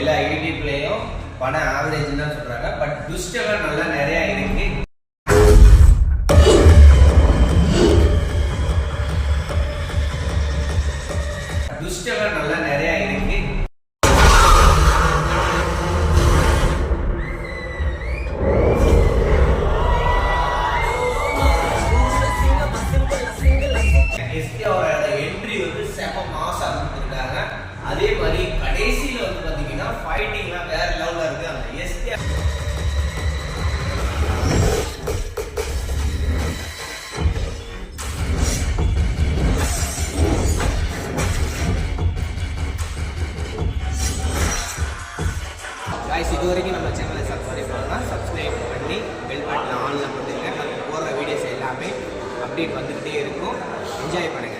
எல்லா யூடியூப்லேயும் படம் ஆவரேஜ் தான் சொல்கிறாங்க. பட் ட்விஸ்ட் எல்லாம் நல்லா நிறையா இருக்கு. ட்விஸ்ட் எல்லாம் நல்லா நிறையா இருக்கு. எஸ்கேவோட என்ட்ரி வந்து செம மாசா கொடுத்துருக்காங்க. அதே மாதிரி கடைசியில் வந்து பார்த்தீங்கன்னா ஃபைட்டிங்லாம் வேற லெவலில் இருக்கு. அந்த எஸ்கே காய்ஸ், இது வரைக்கும் நம்ம சேனலை சப்ஸ்கிரைப் பண்ணலாம். சப்ஸ்கிரைப் பண்ணி பெல் பட்டன் ஆன்ல போட்டுங்க. நம்ம போடுற வீடியோஸ் எல்லாமே அப்டேட் வந்துக்கிட்டே இருக்கும். என்ஜாய் பண்ணுங்க.